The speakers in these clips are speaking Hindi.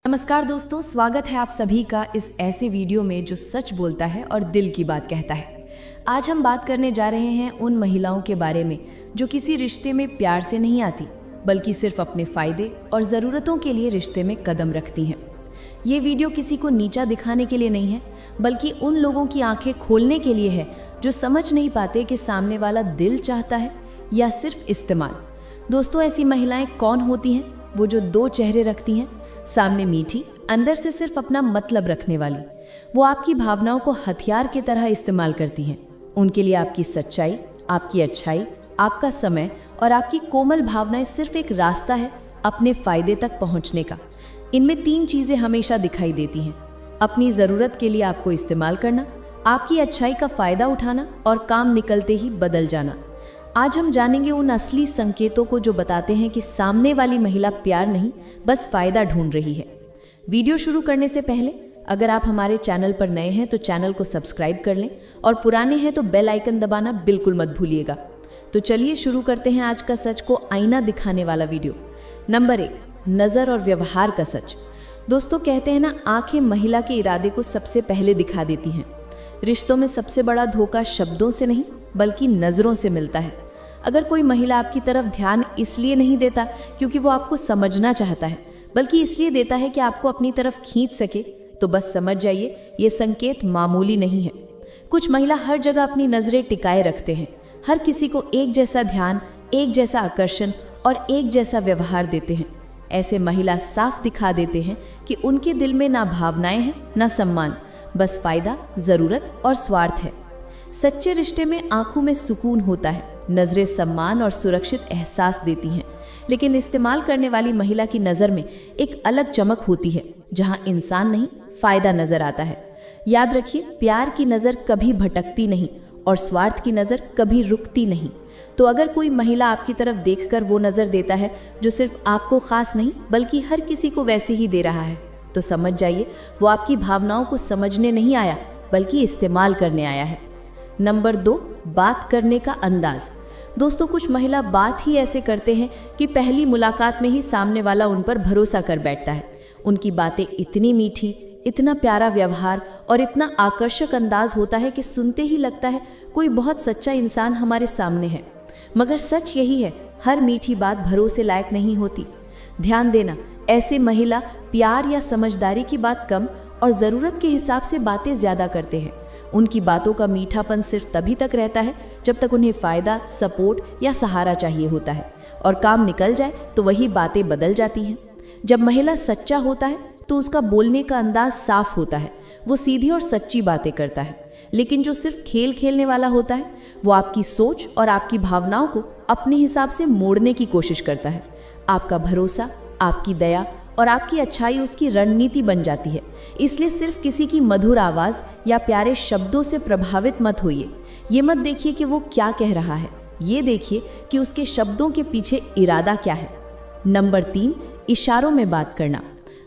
नमस्कार दोस्तों, स्वागत है आप सभी का इस ऐसे वीडियो में जो सच बोलता है और दिल की बात कहता है। आज हम बात करने जा रहे हैं उन महिलाओं के बारे में जो किसी रिश्ते में प्यार से नहीं आती, बल्कि सिर्फ अपने फायदे और ज़रूरतों के लिए रिश्ते में कदम रखती हैं। ये वीडियो किसी को नीचा दिखाने के लिए नहीं है, बल्कि उन लोगों की आंखें खोलने के लिए है जो समझ नहीं पाते कि सामने वाला दिल चाहता है या सिर्फ इस्तेमाल। दोस्तों, ऐसी महिलाएं कौन होती हैं? वो जो दो चेहरे रखती हैं, सामने मीठी, अंदर से सिर्फ अपना मतलब रखने वाली। वो आपकी भावनाओं को हथियार की तरह इस्तेमाल करती हैं। उनके लिए आपकी सच्चाई, आपकी अच्छाई, आपका समय और आपकी कोमल भावनाएं सिर्फ एक रास्ता है अपने फायदे तक पहुंचने का। इनमें 3 चीजें हमेशा दिखाई देती हैं: अपनी ज़रूरत के लिए आपको इस्तेमाल करना, आपकी अच्छाई का फायदा उठाना और काम निकलते ही बदल जाना। आज हम जानेंगे उन असली संकेतों को जो बताते हैं कि सामने वाली महिला प्यार नहीं, बस फायदा ढूंढ रही है। वीडियो शुरू करने से पहले अगर आप हमारे चैनल पर नए हैं तो चैनल को सब्सक्राइब कर लें और पुराने हैं तो बेल आइकन दबाना बिल्कुल मत भूलिएगा। तो चलिए शुरू करते हैं आज का सच को आईना दिखाने वाला वीडियो। नंबर 1, नज़र और व्यवहार का सच। दोस्तों, कहते हैं ना, आंखें महिला के इरादे को सबसे पहले दिखा देती हैं। रिश्तों में सबसे बड़ा धोखा शब्दों से नहीं बल्कि नज़रों से मिलता है। अगर कोई महिला आपकी तरफ ध्यान इसलिए नहीं देता क्योंकि वो आपको समझना चाहता है, बल्कि इसलिए देता है कि आपको अपनी तरफ खींच सके, तो बस समझ जाइए ये संकेत मामूली नहीं है। कुछ महिला हर जगह अपनी नज़रें टिकाए रखते हैं, हर किसी को एक जैसा ध्यान, एक जैसा आकर्षण और एक जैसा व्यवहार देते हैं। ऐसे महिला साफ दिखा देते हैं कि उनके दिल में ना भावनाएं हैं ना सम्मान, बस फायदा, ज़रूरत और स्वार्थ है। सच्चे रिश्ते में आंखों में सुकून होता है, नजरें सम्मान और सुरक्षित एहसास देती हैं, लेकिन इस्तेमाल करने वाली महिला की नज़र में एक अलग चमक होती है जहां इंसान नहीं, फायदा नजर आता है। याद रखिए, प्यार की नज़र कभी भटकती नहीं और स्वार्थ की नज़र कभी रुकती नहीं। तो अगर कोई महिला आपकी तरफ देखकर वो नज़र देता है जो सिर्फ आपको खास नहीं बल्कि हर किसी को वैसे ही दे रहा है, तो समझ जाइए वो आपकी भावनाओं को समझने नहीं आया बल्कि इस्तेमाल करने आया है। नंबर 2, बात करने का अंदाज। दोस्तों, कुछ महिला बात ही ऐसे करते हैं कि पहली मुलाकात में ही सामने वाला उन पर भरोसा कर बैठता है। उनकी बातें इतनी मीठी, इतना प्यारा व्यवहार और इतना आकर्षक अंदाज होता है कि सुनते ही लगता है कोई बहुत सच्चा इंसान हमारे सामने है। मगर सच यही है, हर मीठी बात भरोसे लायक नहीं होती। ध्यान देना, ऐसे महिला प्यार या समझदारी की बात कम और ज़रूरत के हिसाब से बातें ज़्यादा करते हैं। उनकी बातों का मीठापन सिर्फ तभी तक रहता है जब तक उन्हें फ़ायदा, सपोर्ट या सहारा चाहिए होता है, और काम निकल जाए तो वही बातें बदल जाती हैं। जब महिला सच्चा होता है तो उसका बोलने का अंदाज साफ होता है, वो सीधी और सच्ची बातें करता है। लेकिन जो सिर्फ खेल खेलने वाला होता है, वो आपकी सोच और आपकी भावनाओं को अपने हिसाब से मोड़ने की कोशिश करता है। आपका भरोसा, आपकी दया और आपकी अच्छाई उसकी रणनीति बन जाती है। इसलिए सिर्फ किसी की मधुर आवाज़ या प्यारे शब्दों से प्रभावित मत होइए। ये मत देखिए कि वो क्या कह रहा है, ये देखिए कि उसके शब्दों के पीछे इरादा क्या है। नंबर 3, इशारों में बात करना।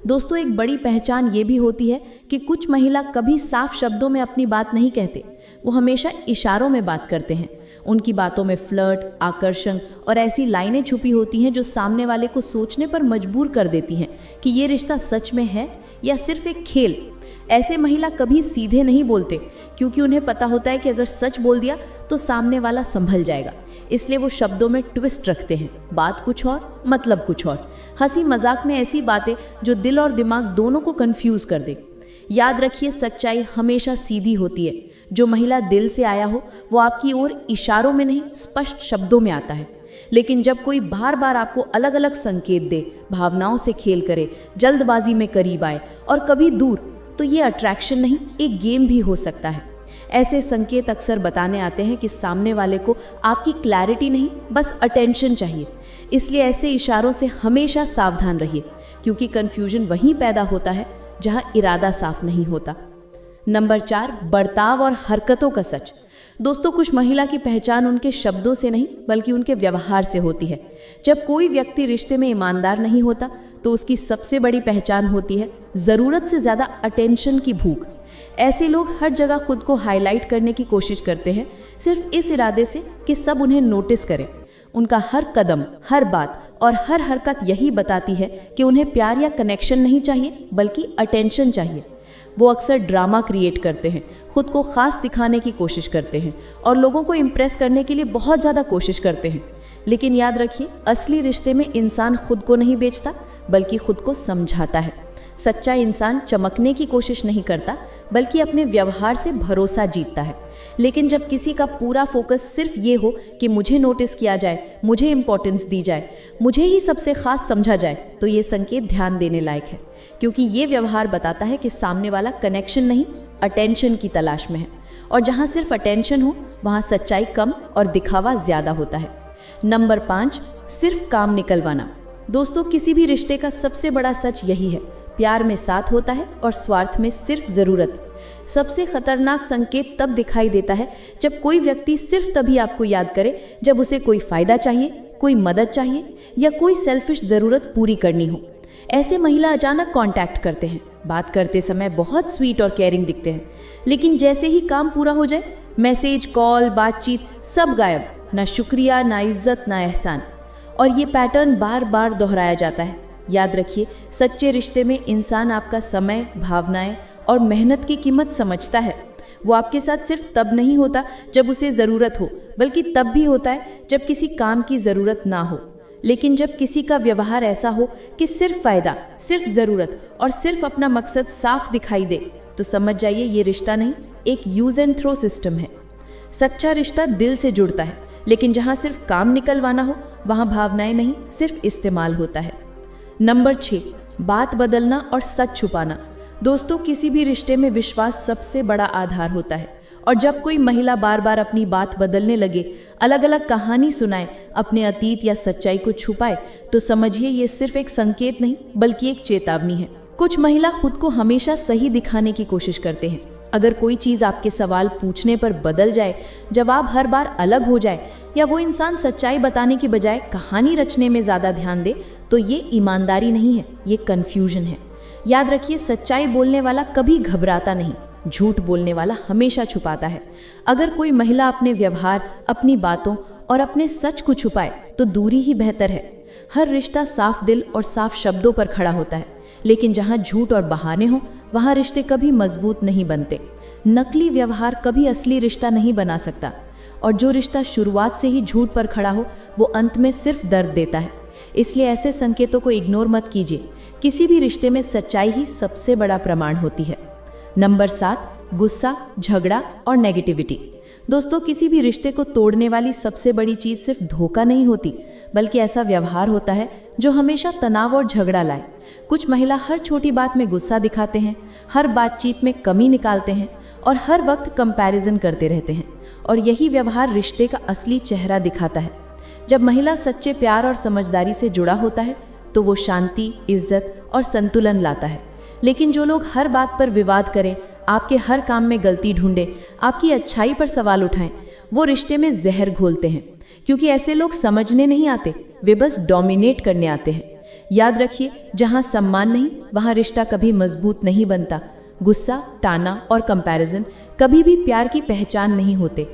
दोस्तों, एक बड़ी पहचान ये भी होती है कि कुछ महिला कभी साफ शब्दों में अपनी बात नहीं कहते, वो हमेशा इशारों में बात करते हैं। उनकी बातों में फ्लर्ट, आकर्षण और ऐसी लाइनें छुपी होती हैं जो सामने वाले को सोचने पर मजबूर कर देती हैं कि ये रिश्ता सच में है या सिर्फ एक खेल। ऐसे महिला कभी सीधे नहीं बोलते क्योंकि उन्हें पता होता है कि अगर सच बोल दिया तो सामने वाला संभल जाएगा। इसलिए वो शब्दों में ट्विस्ट रखते हैं, बात कुछ और मतलब कुछ और, हंसी मजाक में ऐसी बातें जो दिल और दिमाग दोनों को कंफ्यूज कर दे। याद रखिए, सच्चाई हमेशा सीधी होती है। जो महिला दिल से आया हो वो आपकी ओर इशारों में नहीं, स्पष्ट शब्दों में आता है। लेकिन जब कोई बार बार आपको अलग अलग संकेत दे, भावनाओं से खेल करे, जल्दबाजी में करीब आए और कभी दूर, तो ये अट्रैक्शन नहीं, एक गेम भी हो सकता है। ऐसे संकेत अक्सर बताने आते हैं कि सामने वाले को आपकी क्लैरिटी नहीं, बस अटेंशन चाहिए। इसलिए ऐसे इशारों से हमेशा सावधान रहिए, क्योंकि कन्फ्यूजन वहीं पैदा होता है जहां इरादा साफ नहीं होता। नंबर 4, बर्ताव और हरकतों का सच। दोस्तों, कुछ महिला की पहचान उनके शब्दों से नहीं बल्कि उनके व्यवहार से होती है। जब कोई व्यक्ति रिश्ते में ईमानदार नहीं होता तो उसकी सबसे बड़ी पहचान होती है ज़रूरत से ज़्यादा अटेंशन की भूख। ऐसे लोग हर जगह खुद को हाईलाइट करने की कोशिश करते हैं, सिर्फ इस इरादे से कि सब उन्हें नोटिस करें। उनका हर कदम, हर बात और हर हरकत यही बताती है कि उन्हें प्यार या कनेक्शन नहीं चाहिए बल्कि अटेंशन चाहिए। वो अक्सर ड्रामा क्रिएट करते हैं, खुद को खास दिखाने की कोशिश करते हैं और लोगों को इम्प्रेस करने के लिए बहुत ज़्यादा कोशिश करते हैं। लेकिन याद रखिए, असली रिश्ते में इंसान खुद को नहीं बेचता बल्कि खुद को समझाता है। सच्चा इंसान चमकने की कोशिश नहीं करता बल्कि अपने व्यवहार से भरोसा जीतता है। लेकिन जब किसी का पूरा फोकस सिर्फ ये हो कि मुझे नोटिस किया जाए, मुझे इम्पोर्टेंस दी जाए, मुझे ही सबसे खास समझा जाए, तो ये संकेत ध्यान देने लायक है, क्योंकि ये व्यवहार बताता है कि सामने वाला कनेक्शन नहीं, अटेंशन की तलाश में है। और जहाँ सिर्फ अटेंशन हो वहाँ सच्चाई कम और दिखावा ज़्यादा होता है। नंबर 5, सिर्फ काम निकलवाना। दोस्तों, किसी भी रिश्ते का सबसे बड़ा सच यही है, प्यार में साथ होता है और स्वार्थ में सिर्फ ज़रूरत। सबसे खतरनाक संकेत तब दिखाई देता है जब कोई व्यक्ति सिर्फ तभी आपको याद करे जब उसे कोई फ़ायदा चाहिए, कोई मदद चाहिए या कोई सेल्फिश ज़रूरत पूरी करनी हो। ऐसे महिला अचानक कांटेक्ट करते हैं, बात करते समय बहुत स्वीट और केयरिंग दिखते हैं, लेकिन जैसे ही काम पूरा हो जाए, मैसेज, कॉल, बातचीत सब गायब। ना शुक्रिया, ना इज्जत, ना एहसान। और ये पैटर्न बार बार दोहराया जाता है। याद रखिए, सच्चे रिश्ते में इंसान आपका समय, भावनाएं और मेहनत की कीमत समझता है। वो आपके साथ सिर्फ तब नहीं होता जब उसे ज़रूरत हो, बल्कि तब भी होता है जब किसी काम की ज़रूरत ना हो। लेकिन जब किसी का व्यवहार ऐसा हो कि सिर्फ फ़ायदा, सिर्फ ज़रूरत और सिर्फ अपना मकसद साफ दिखाई दे, तो समझ जाइए ये रिश्ता नहीं, एक यूज़ एंड थ्रो सिस्टम है। सच्चा रिश्ता दिल से जुड़ता है, लेकिन जहाँ सिर्फ काम निकलवाना हो वहाँ भावनाएं नहीं, सिर्फ इस्तेमाल होता है। नंबर 6, बात बदलना और सच छुपाना। दोस्तों, किसी भी रिश्ते में विश्वास सबसे बड़ा आधार होता है, और जब कोई महिला बार बार अपनी बात बदलने लगे, अलग अलग कहानी सुनाए, अपने अतीत या सच्चाई को छुपाए, तो समझिए ये सिर्फ एक संकेत नहीं बल्कि एक चेतावनी है। कुछ महिला खुद को हमेशा सही दिखाने की कोशिश करते हैं। अगर कोई चीज़ आपके सवाल पूछने पर बदल जाए, जवाब हर बार अलग हो जाए, या वो इंसान सच्चाई बताने की बजाय कहानी रचने में ज़्यादा ध्यान दे, तो ये ईमानदारी नहीं है, ये कन्फ्यूजन है। याद रखिए, सच्चाई बोलने वाला कभी घबराता नहीं, झूठ बोलने वाला हमेशा छुपाता है। अगर कोई महिला अपने व्यवहार, अपनी बातों और अपने सच को छुपाए तो दूरी ही बेहतर है। हर रिश्ता साफ दिल और साफ शब्दों पर खड़ा होता है, लेकिन जहाँ झूठ और बहाने हो वहाँ रिश्ते कभी मजबूत नहीं बनते। नकली व्यवहार कभी असली रिश्ता नहीं बना सकता, और जो रिश्ता शुरुआत से ही झूठ पर खड़ा हो वो अंत में सिर्फ दर्द देता है। इसलिए ऐसे संकेतों को इग्नोर मत कीजिए। किसी भी रिश्ते में सच्चाई ही सबसे बड़ा प्रमाण होती है। नंबर 7, गुस्सा, झगड़ा और नेगेटिविटी। दोस्तों, किसी भी रिश्ते को तोड़ने वाली सबसे बड़ी चीज़ सिर्फ धोखा नहीं होती, बल्कि ऐसा व्यवहार होता है जो हमेशा तनाव और झगड़ा लाए। कुछ महिला हर छोटी बात में गुस्सा दिखाते हैं, हर बातचीत में कमी निकालते हैं और हर वक्त कंपैरिजन करते रहते हैं, और यही व्यवहार रिश्ते का असली चेहरा दिखाता है। जब महिला सच्चे प्यार और समझदारी से जुड़ा होता है तो वो शांति, इज्जत और संतुलन लाता है। लेकिन जो लोग हर बात पर विवाद करें, आपके हर काम में गलती ढूंढें, आपकी अच्छाई पर सवाल उठाएं, वो रिश्ते में जहर घोलते हैं, क्योंकि ऐसे लोग समझने नहीं आते, वे बस डोमिनेट करने आते हैं। याद रखिए, जहाँ सम्मान नहीं वहाँ रिश्ता कभी मजबूत नहीं बनता। गुस्सा, ताना और कंपैरिजन कभी भी प्यार की पहचान नहीं होते।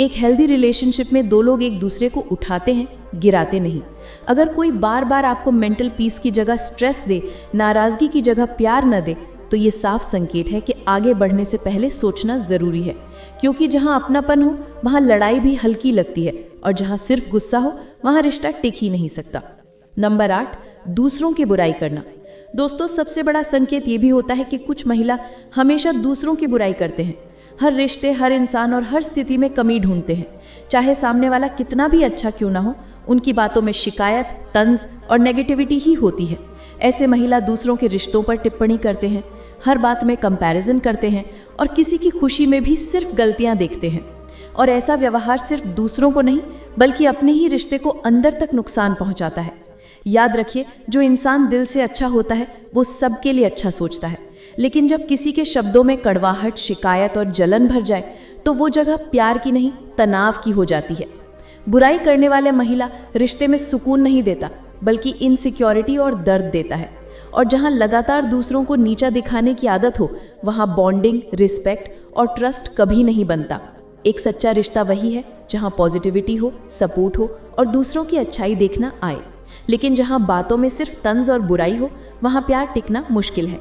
एक हेल्दी रिलेशनशिप में दो लोग एक दूसरे को उठाते हैं, गिराते नहीं। अगर कोई बार बार आपको मेंटल पीस की जगह स्ट्रेस दे, नाराज़गी की जगह प्यार न दे, तो ये साफ संकेत है कि आगे बढ़ने से पहले सोचना ज़रूरी है, क्योंकि जहाँ अपनापन हो वहाँ लड़ाई भी हल्की लगती है, और जहाँ सिर्फ गुस्सा हो वहाँ रिश्ता टिक ही नहीं सकता। नंबर 8, दूसरों की बुराई करना। दोस्तों, सबसे बड़ा संकेत ये भी होता है कि कुछ महिला हमेशा दूसरों की बुराई करते हैं। हर रिश्ते, हर इंसान और हर स्थिति में कमी ढूंढते हैं, चाहे सामने वाला कितना भी अच्छा क्यों ना हो। उनकी बातों में शिकायत, तंज और नेगेटिविटी ही होती है। ऐसे महिला दूसरों के रिश्तों पर टिप्पणी करते हैं, हर बात में कंपैरिजन करते हैं और किसी की खुशी में भी सिर्फ गलतियां देखते हैं। और ऐसा व्यवहार सिर्फ दूसरों को नहीं बल्कि अपने ही रिश्ते को अंदर तक नुकसान पहुंचाता है। याद रखिए, जो इंसान दिल से अच्छा होता है वो सबके लिए अच्छा सोचता है, लेकिन जब किसी के शब्दों में कड़वाहट, शिकायत और जलन भर जाए तो वो जगह प्यार की नहीं, तनाव की हो जाती है। बुराई करने वाले महिला रिश्ते में सुकून नहीं देता बल्कि इनसिक्योरिटी और दर्द देता है। और जहाँ लगातार दूसरों को नीचा दिखाने की आदत हो वहाँ बॉन्डिंग, रिस्पेक्ट और ट्रस्ट कभी नहीं बनता। एक सच्चा रिश्ता वही है जहाँ पॉजिटिविटी हो, सपोर्ट हो और दूसरों की अच्छाई देखना आए। लेकिन जहाँ बातों में सिर्फ तंज और बुराई हो वहाँ प्यार टिकना मुश्किल है।